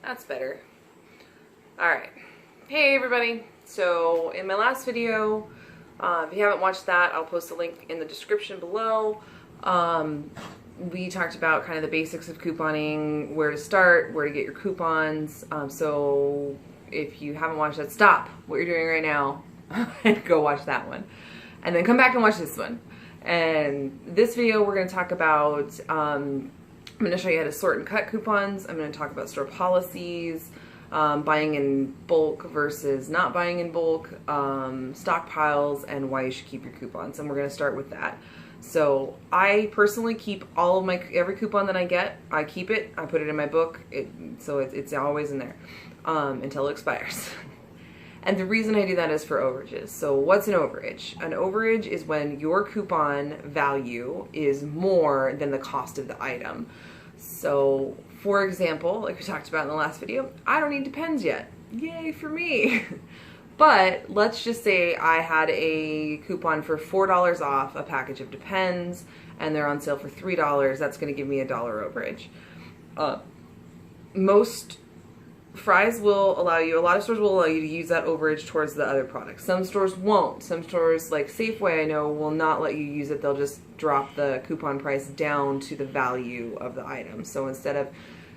That's better. Alright. Hey everybody. So in my last video, if you haven't watched that, I'll post a link in the description below. We talked about kind of the basics of couponing, where to start, where to get your coupons. So if you haven't watched that, stop what you're doing right now and go watch that one. And then come back and watch this one. And this video we're going to talk about, I'm going to show you how to sort and cut coupons. I'm going to talk about store policies, buying in bulk versus not buying in bulk, stockpiles, and why you should keep your coupons. And we're going to start with that. So I personally keep all of every coupon that I get. I keep it. I put it in my book. So it's always in there until it expires. And the reason I do that is for overages. So what's an overage? An overage is when your coupon value is more than the cost of the item. So for example, like we talked about in the last video, I don't need Depends yet. Yay for me. But let's just say I had a coupon for $4 off a package of Depends and they're on sale for $3. That's going to give me a $1 overage. Most Fry's will allow you, a lot of stores will allow you to use that overage towards the other products. Some stores won't. Some stores like Safeway, I know, will not let you use it. They'll just drop the coupon price down to the value of the item. So instead of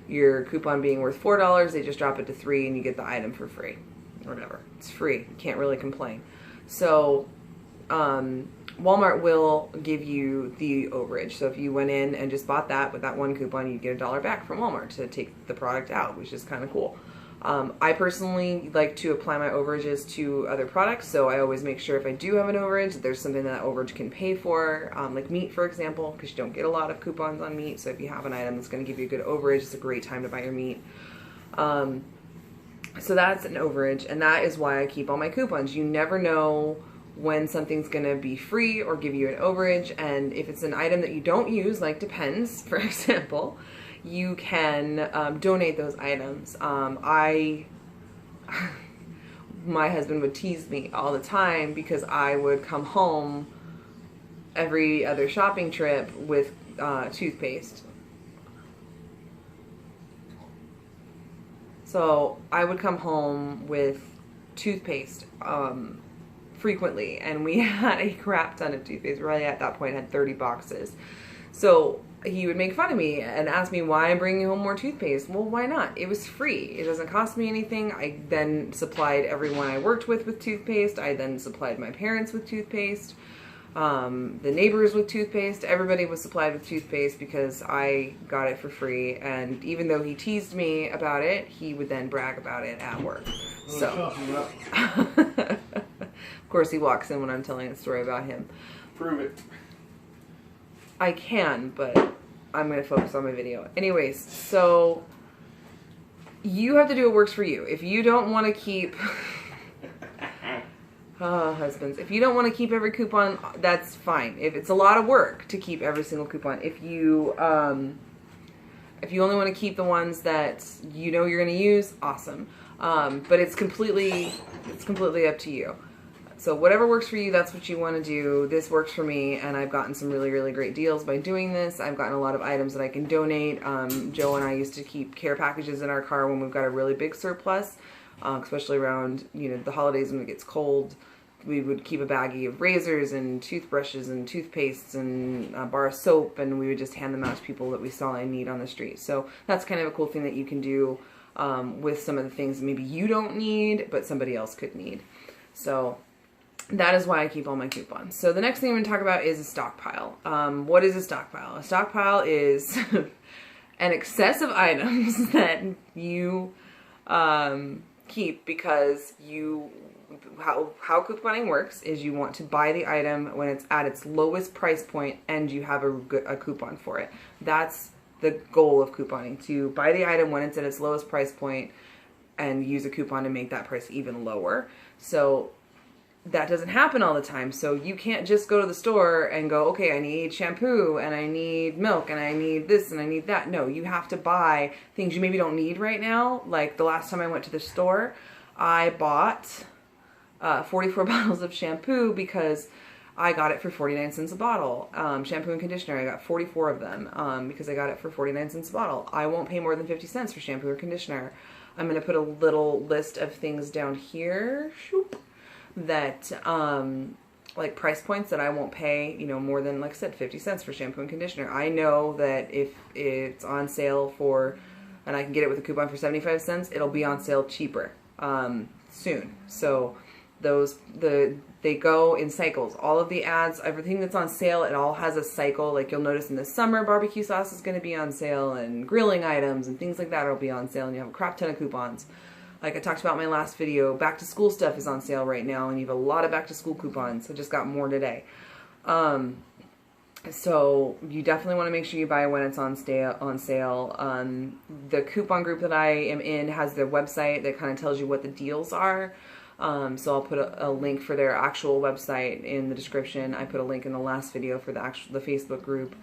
your coupon being worth $4, they just drop it to $3 and you get the item for free. Whatever. It's free. You can't really complain. So Walmart will give you the overage. So if you went in and just bought that with that one coupon, you'd get $1 back from Walmart to take the product out, which is kind of cool. I personally like to apply my overages to other products, so I always make sure if I do have an overage, that there's something that overage can pay for, like meat, for example, because you don't get a lot of coupons on meat. So if you have an item that's going to give you a good overage, it's a great time to buy your meat. So that's an overage, and that is why I keep all my coupons. You never know when something's going to be free or give you an overage, and if it's an item that you don't use, like Depends, for example, you can donate those items. My husband would tease me all the time because I would come home every other shopping trip with toothpaste. So I would come home with toothpaste frequently, and we had a crap ton of toothpaste. We really at that point had 30 boxes. So he would make fun of me and ask me why I'm bringing home more toothpaste. Well, why not? It was free. It doesn't cost me anything. I then supplied everyone I worked with toothpaste. I then supplied my parents with toothpaste. The neighbors with toothpaste. Everybody was supplied with toothpaste because I got it for free. And even though he teased me about it, he would then brag about it at work. So, of course, he walks in when I'm telling a story about him. Prove it. I can, but I'm going to focus on my video. Anyways, so you have to do what works for you. If you don't want to keep... husbands. If you don't want to keep every coupon, that's fine. If it's a lot of work to keep every single coupon, if you only want to keep the ones that you know you're going to use, awesome. But it's completely up to you. So whatever works for you, that's what you want to do. This works for me, and I've gotten some really, really great deals by doing this. I've gotten a lot of items that I can donate. Joe and I used to keep care packages in our car when we've got a really big surplus. Especially around, the holidays when it gets cold. We would keep a baggie of razors and toothbrushes and toothpastes and a bar of soap, and we would just hand them out to people that we saw in need on the street. So that's kind of a cool thing that you can do with some of the things that maybe you don't need, but somebody else could need. So that is why I keep all my coupons. So the next thing I'm going to talk about is a stockpile. What is a stockpile? A stockpile is an excess of items that you keep because how couponing works is you want to buy the item when it's at its lowest price point and you have a coupon for it. That's the goal of couponing, to buy the item when it's at its lowest price point and use a coupon to make that price even lower. So that doesn't happen all the time. So you can't just go to the store and go, okay, I need shampoo and I need milk and I need this and I need that. No, you have to buy things you maybe don't need right now. Like the last time I went to the store, I bought 44 bottles of shampoo because I got it for 49 cents a bottle. Shampoo and conditioner, I got 44 of them because I got it for 49 cents a bottle. I won't pay more than 50 cents for shampoo or conditioner. I'm going to put a little list of things down here that, like price points that I won't pay, you know, more than, like I said, 50 cents for shampoo and conditioner. I know that if it's on sale for, and I can get it with a coupon for 75 cents, it'll be on sale cheaper soon. So they go in cycles. All of the ads, everything that's on sale, it all has a cycle. Like you'll notice in the summer, barbecue sauce is going to be on sale, and grilling items and things like that will be on sale, and you have a crap ton of coupons. Like I talked about in my last video, back to school stuff is on sale right now, and you have a lot of back to school coupons. I just got more today. So you definitely want to make sure you buy when it's on sale. The coupon group that I am in has their website that kind of tells you what the deals are. So I'll put a link for their actual website in the description. I put a link in the last video for the Facebook group.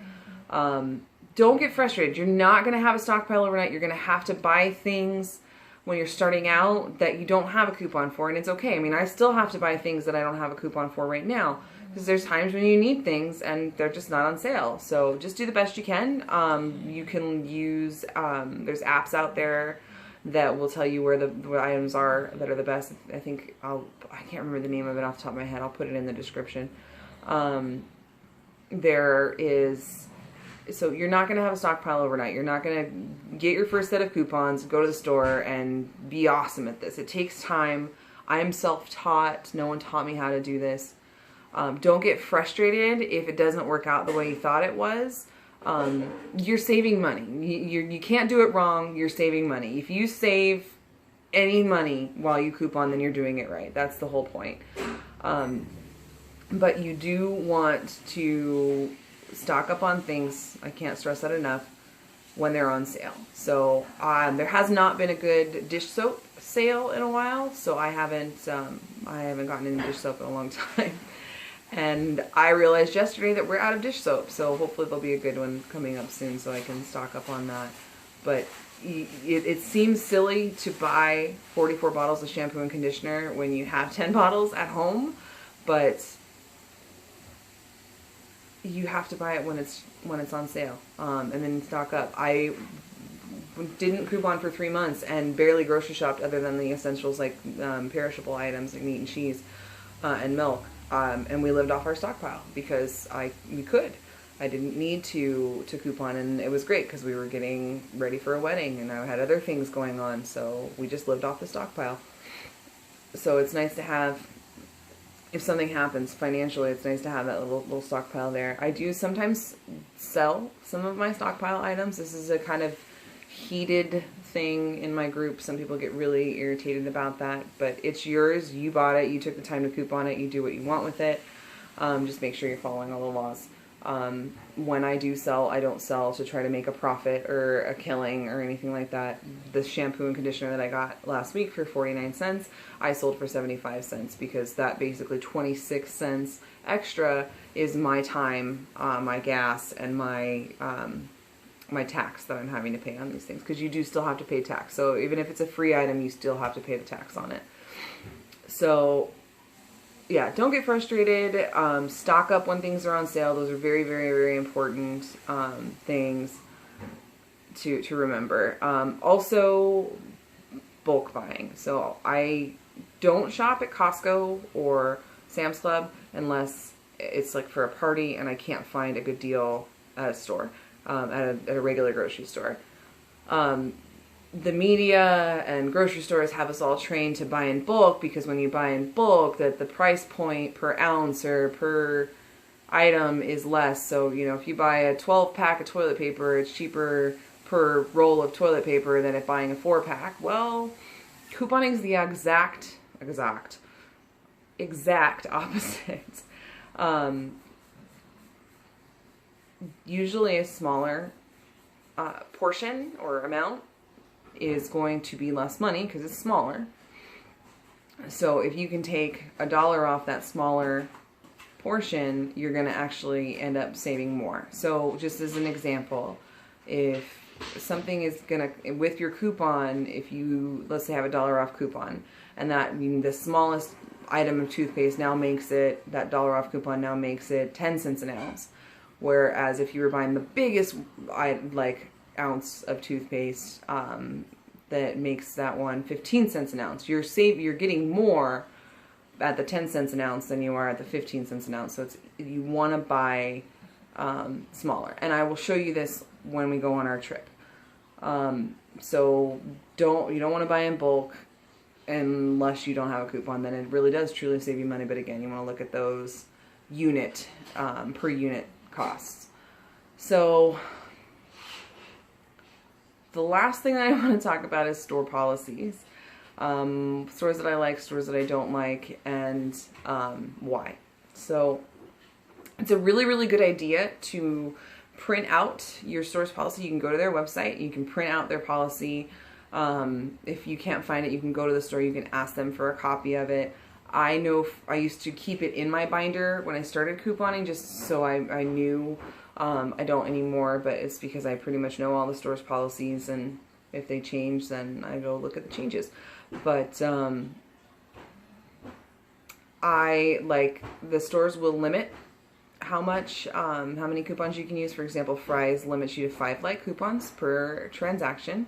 Don't get frustrated. You're not going to have a stockpile overnight. You're going to have to buy things when you're starting out that you don't have a coupon for, and it's okay. I mean, I still have to buy things that I don't have a coupon for right now, because there's times when you need things and they're just not on sale. So just do the best you can. You can use, there's apps out there that will tell you where the items are that are the best. I think I can't remember the name of it off the top of my head. I'll put it in the description. There is, so you're not going to have a stockpile overnight. You're not going to get your first set of coupons, go to the store, and be awesome at this. It takes time. I am self-taught. No one taught me how to do this. Don't get frustrated if it doesn't work out the way you thought it was. You're saving money. You can't do it wrong. You're saving money. If you save any money while you coupon, then you're doing it right. That's the whole point. But you do want to stock up on things, I can't stress that enough, when they're on sale. So there has not been a good dish soap sale in a while, so I haven't gotten any dish soap in a long time. And I realized yesterday that we're out of dish soap, so hopefully there'll be a good one coming up soon so I can stock up on that. But it seems silly to buy 44 bottles of shampoo and conditioner when you have 10 bottles at home, but you have to buy it when it's on sale, and then stock up. I didn't coupon for 3 months and barely grocery shopped other than the essentials like perishable items like meat and cheese and milk, and we lived off our stockpile because we could. I didn't need to coupon, and it was great because we were getting ready for a wedding and I had other things going on, so we just lived off the stockpile. So it's nice to have, if something happens financially, it's nice to have that little stockpile there. I do sometimes sell some of my stockpile items. This is a kind of heated thing in my group. Some people get really irritated about that, but it's yours. You bought it. You took the time to coupon it. You do what you want with it. Just make sure you're following all the laws. When I do sell, I don't sell to try to make a profit or a killing or anything like that. The shampoo and conditioner that I got last week for 49 cents, I sold for 75 cents because that basically 26 cents extra is my time, my gas, and my my tax that I'm having to pay on these things, because you do still have to pay tax. So even if it's a free item, you still have to pay the tax on it. So yeah, don't get frustrated. Stock up when things are on sale. Those are very, very, very important things to remember. Also, bulk buying. So I don't shop at Costco or Sam's Club unless it's like for a party and I can't find a good deal at a store, at a regular grocery store. The media and grocery stores have us all trained to buy in bulk, because when you buy in bulk, that the price point per ounce or per item is less. So, you know, if you buy a 12-pack of toilet paper, it's cheaper per roll of toilet paper than if buying a 4-pack. Well, couponing is the exact opposite. Usually a smaller portion or amount is going to be less money because it's smaller. So if you can take $1 off that smaller portion, you're going to actually end up saving more. So just as an example, if something is going to, with your coupon, if you, let's say, have $1 off coupon, and that, I mean, the smallest item of toothpaste now makes it, that $1 off coupon now makes it 10 cents an ounce. Whereas if you were buying the biggest ounce of toothpaste, that makes that one 15 cents an ounce. You're getting more at the 10 cents an ounce than you are at the 15 cents an ounce. So you want to buy smaller. And I will show you this when we go on our trip. So you don't want to buy in bulk unless you don't have a coupon. Then it really does truly save you money. But again, you want to look at those per unit costs. So the last thing that I want to talk about is store policies. Stores that I like, stores that I don't like, and why. So it's a really, really good idea to print out your store's policy. You can go to their website. You can print out their policy. If you can't find it, you can go to the store. You can ask them for a copy of it. I know I used to keep it in my binder when I started couponing just so I knew. I don't anymore, but it's because I pretty much know all the store's policies, and if they change, then I go look at the changes. But the stores will limit how many coupons you can use. For example, Fry's limits you to 5 light coupons per transaction.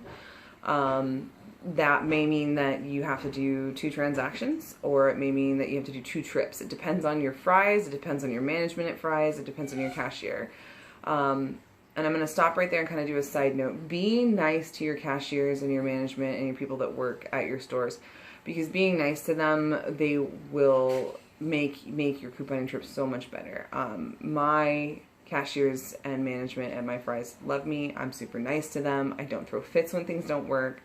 That may mean that you have to do 2 transactions, or it may mean that you have to do 2 trips. It depends on your Fry's, it depends on your management at Fry's, it depends on your cashier. And I'm going to stop right there and kind of do a side note. Be nice to your cashiers and your management and your people that work at your stores, because being nice to them, they will make your couponing trip so much better. My cashiers and management at my Fry's love me. I'm super nice to them. I don't throw fits when things don't work.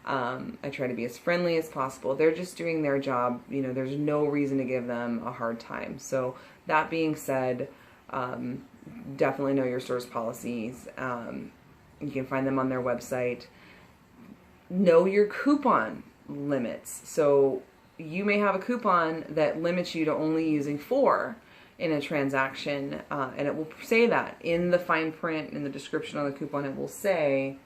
I try to be as friendly as possible. They're just doing their job. You know, there's no reason to give them a hard time. So that being said, definitely know your store's policies. You can find them on their website. Know your coupon limits. So you may have a coupon that limits you to only using 4 in a transaction, and it will say that in the fine print, in the description on the coupon. It will say,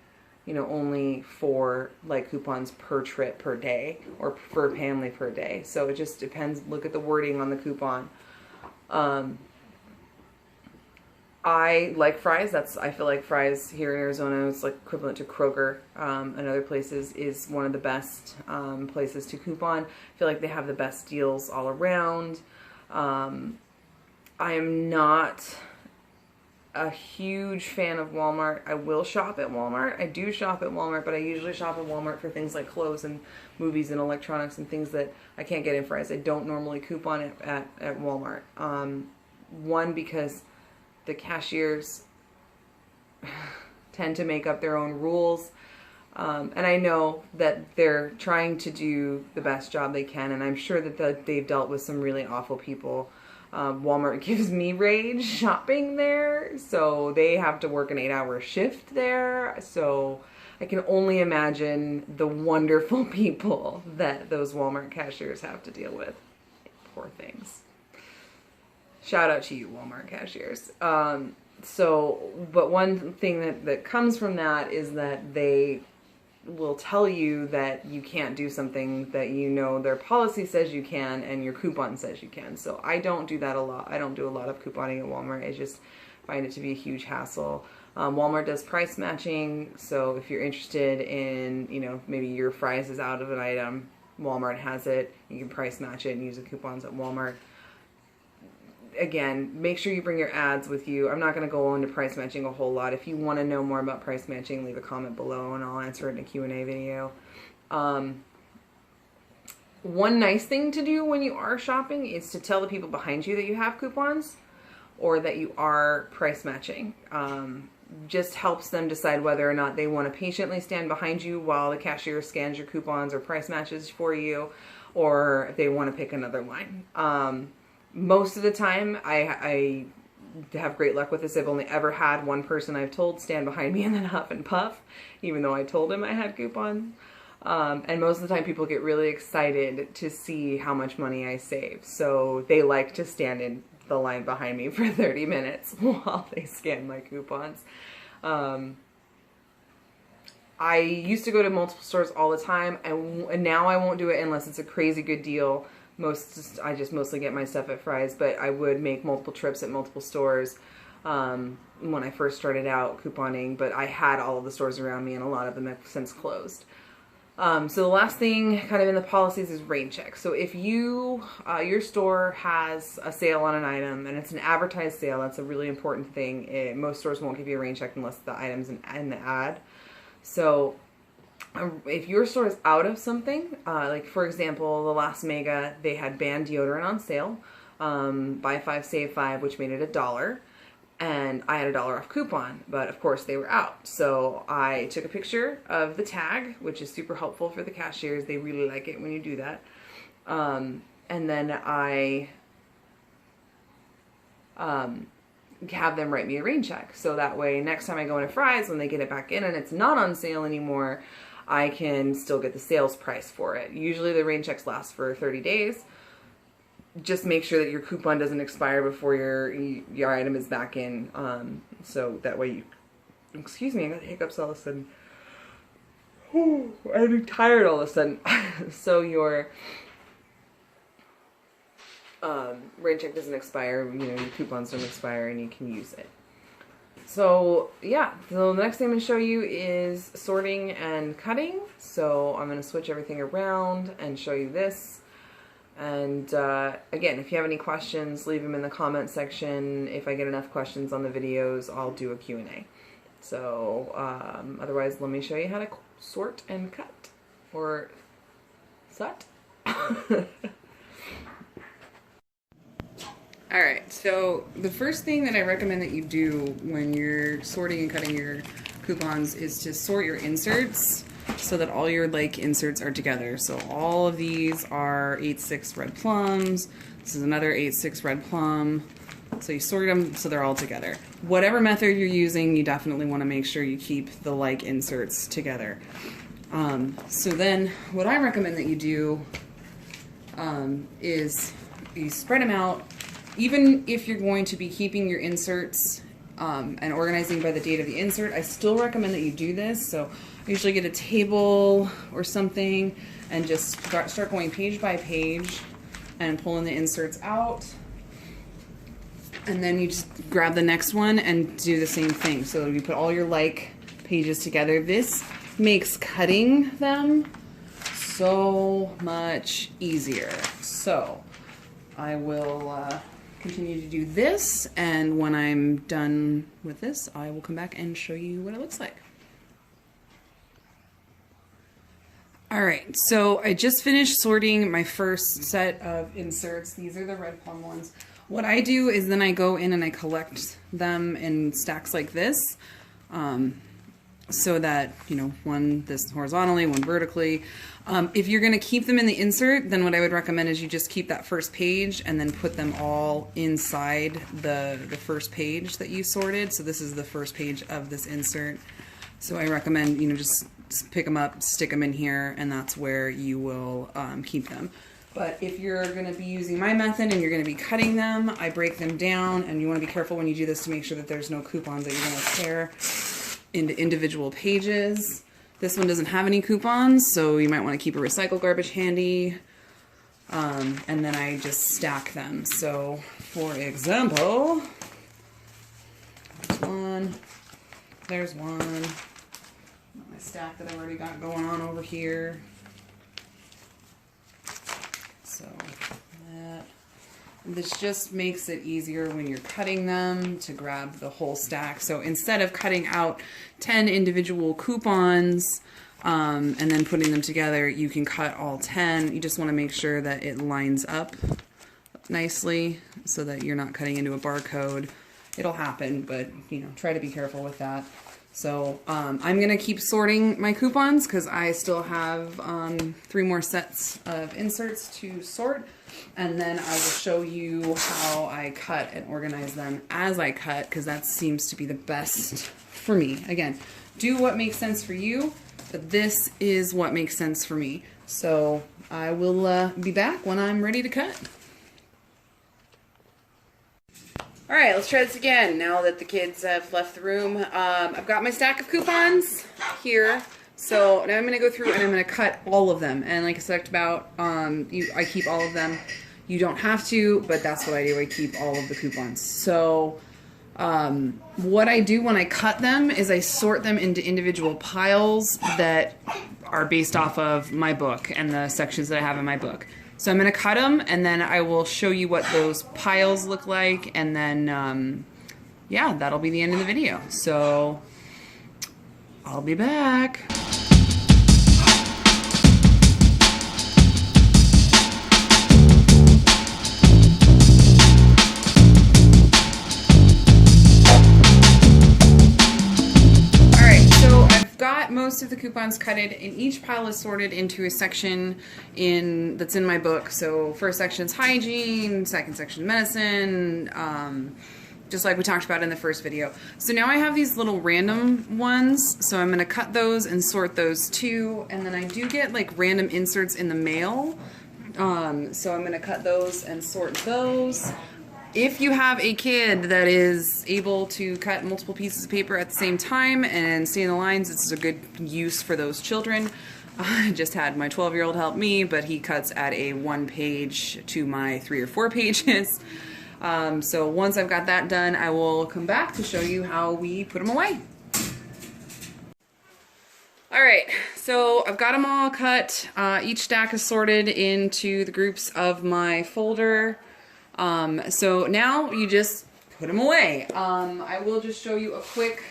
you know, only 4 light coupons per trip per day, or per family per day. So it just depends. Look at the wording on the coupon. I like Fry's. I feel like Fry's here in Arizona is like equivalent to Kroger and other places, is one of the best places to coupon. I feel like they have the best deals all around. I am not a huge fan of Walmart. I will shop at Walmart. I do shop at Walmart, but I usually shop at Walmart for things like clothes and movies and electronics and things that I can't get in Fry's. I don't normally coupon at Walmart. One, because the cashiers tend to make up their own rules. And I know that they're trying to do the best job they can, and I'm sure that they've dealt with some really awful people. Walmart gives me rage shopping there, so they have to work an 8-hour shift there. So I can only imagine the wonderful people that those Walmart cashiers have to deal with. Poor things. Shout out to you, Walmart cashiers. But one thing that comes from that is that they will tell you that you can't do something that you know their policy says you can and your coupon says you can. So I don't do that a lot. I don't do a lot of couponing at Walmart. I just find it to be a huge hassle. Walmart does price matching, so if you're interested in, you know, maybe your Fry's is out of an item, Walmart has it. You can price match it and use the coupons at Walmart. Again, make sure you bring your ads with you. I'm not going to go into price matching a whole lot. If you want to know more about price matching, leave a comment below and I'll answer it in a Q&A video. One nice thing to do when you are shopping is to tell the people behind you that you have coupons or that you are price matching. Just helps them decide whether or not they want to patiently stand behind you while the cashier scans your coupons or price matches for you, or if they want to pick another line. Most of the time, I have great luck with this. I've only ever had one person I've told stand behind me and then huff and puff, even though I told him I had coupons. And most of the time, people get really excited to see how much money I save. So they like to stand in the line behind me for 30 minutes while they scan my coupons. I used to go to multiple stores all the time, and now I won't do it unless it's a crazy good deal. I just mostly get my stuff at Fry's, but I would make multiple trips at multiple stores when I first started out couponing, but I had all of the stores around me and a lot of them have since closed. So the last thing kind of in the policies is rain check. So if you, your store has a sale on an item and it's an advertised sale, that's a really important thing. Most stores won't give you a rain check unless the item's in the ad. So if your store is out of something, like for example, the last Mega, they had banned deodorant on sale, buy 5, save 5, which made it $1. And I had a $1 off coupon, but of course they were out. So I took a picture of the tag, which is super helpful for the cashiers. They really like it when you do that. And then I have them write me a rain check. So that way, next time I go into Fry's, when they get it back in and it's not on sale anymore, I can still get the sales price for it. Usually the rain checks last for 30 days. Just make sure that your coupon doesn't expire before your item is back in. So that way excuse me, I got hiccups all of a sudden. I'm tired all of a sudden. So your rain check doesn't expire, your coupons don't expire and you can use it. So yeah, so the next thing I'm going to show you is sorting and cutting. So I'm going to switch everything around and show you this. And again, if you have any questions, leave them in the comment section. If I get enough questions on the videos, I'll do a Q&A. So otherwise, let me show you how to sort and cut, or sut. Alright, so the first thing that I recommend that you do when you're sorting and cutting your coupons is to sort your inserts so that all your inserts are together. So all of these are 8/6 red plums. This is another 8/6 red plum. So you sort them so they're all together. Whatever method you're using, you definitely want to make sure you keep the like inserts together. So then what I recommend that you do is you spread them out. Even if you're going to be keeping your inserts and organizing by the date of the insert, I still recommend that you do this. So I usually get a table or something and just start going page by page and pulling the inserts out. And then you just grab the next one and do the same thing. So you put all your like pages together. This makes cutting them so much easier. So I will continue to do this, and when I'm done with this, I will come back and show you what it looks like. Alright, so I just finished sorting my first set of inserts. These are the red plum ones. What I do is then I go in and I collect them in stacks like this, so that, one this horizontally, one vertically. If you're going to keep them in the insert, then what I would recommend is you just keep that first page and then put them all inside the first page that you sorted. So this is the first page of this insert. So I recommend, just pick them up, stick them in here, and that's where you will keep them. But if you're going to be using my method and you're going to be cutting them, I break them down, and you want to be careful when you do this to make sure that there's no coupons that you're going to tear into individual pages. This one doesn't have any coupons, so you might want to keep a recycle garbage handy. And then I just stack them. So, for example, there's one. My stack that I've already got going on over here. So that. This just makes it easier when you're cutting them to grab the whole stack. So instead of cutting out 10 individual coupons and then putting them together, you can cut all 10. You just want to make sure that it lines up nicely so that you're not cutting into a barcode. It'll happen, but try to be careful with that. So I'm going to keep sorting my coupons because I still have 3 more sets of inserts to sort. And then I will show you how I cut and organize them as I cut, because that seems to be the best for me. Again, do what makes sense for you, but this is what makes sense for me. So I will be back when I'm ready to cut. All right, let's try this again now that the kids have left the room. I've got my stack of coupons here. So now I'm going to go through and I'm going to cut all of them. And like I talked about, I keep all of them. You don't have to, but that's what I do. I keep all of the coupons. So what I do when I cut them is I sort them into individual piles that are based off of my book and the sections that I have in my book. So I'm going to cut them, and then I will show you what those piles look like, and then, yeah, that'll be the end of the video. So I'll be back. Most of the coupons cutted, and each pile is sorted into a section that's in my book. So first section's hygiene, second section medicine, just like we talked about in the first video. So now I have these little random ones, so I'm going to cut those and sort those too, and then I do get like random inserts in the mail, so I'm going to cut those and sort those. If you have a kid that is able to cut multiple pieces of paper at the same time and stay in the lines, it's a good use for those children. I just had my 12-year-old help me, but he cuts at a 1 page to my 3 or 4 pages. So once I've got that done, I will come back to show you how we put them away. Alright, so I've got them all cut. Each stack is sorted into the groups of my folder. So now you just put them away. I will just show you a quick,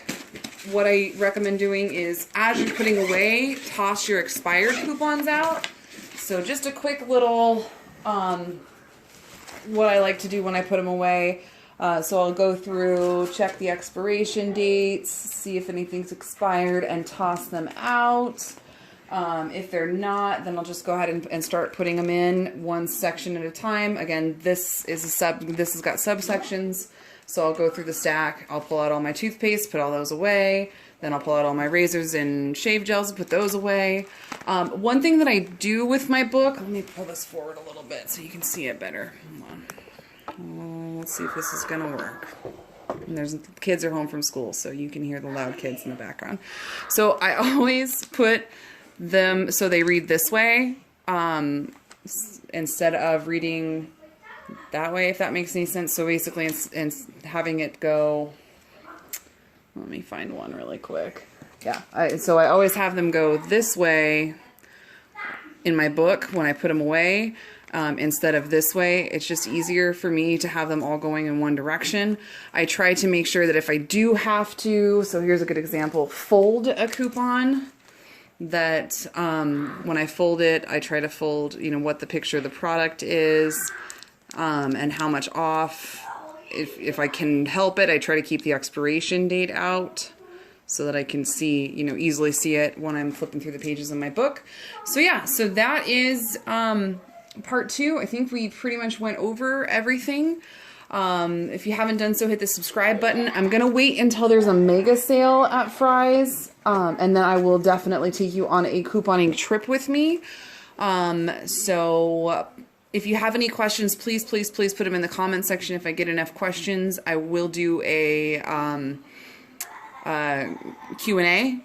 what I recommend doing is as you're putting away, toss your expired coupons out. So just a quick little, what I like to do when I put them away. So I'll go through, check the expiration dates, see if anything's expired, and toss them out. If they're not, then I'll just go ahead and start putting them in one section at a time. Again, this has got subsections, so I'll go through the stack. I'll pull out all my toothpaste, put all those away. Then I'll pull out all my razors and shave gels and put those away. One thing that I do with my book, let me pull this forward a little bit so you can see it better. Hold on. Let's see if this is gonna work. And the kids are home from school, so you can hear the loud kids in the background. So I always put them so they read this way instead of reading that way, if that makes any sense. So basically, and having it go, let me find one really quick. Yeah, so I always have them go this way in my book when I put them away, instead of this way. It's just easier for me to have them all going in one direction. I try to make sure that if I do have to, so here's a good example, fold a coupon, that when I fold it, I try to fold, you know, what the picture of the product is, and how much off. If I can help it, I try to keep the expiration date out so that I can see, you know, easily see it when I'm flipping through the pages in my book. So yeah, so that is part 2. I think we pretty much went over everything. If you haven't done so, hit the subscribe button. I'm going to wait until there's a mega sale at Fry's, and then I will definitely take you on a couponing trip with me. So if you have any questions, please put them in the comment section. If I get enough questions, I will do a Q&A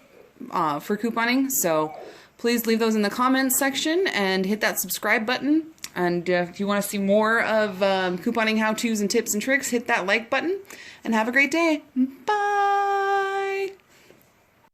for couponing. So please leave those in the comments section and hit that subscribe button. And if you want to see more of couponing how-tos and tips and tricks, hit that like button. And have a great day. Bye!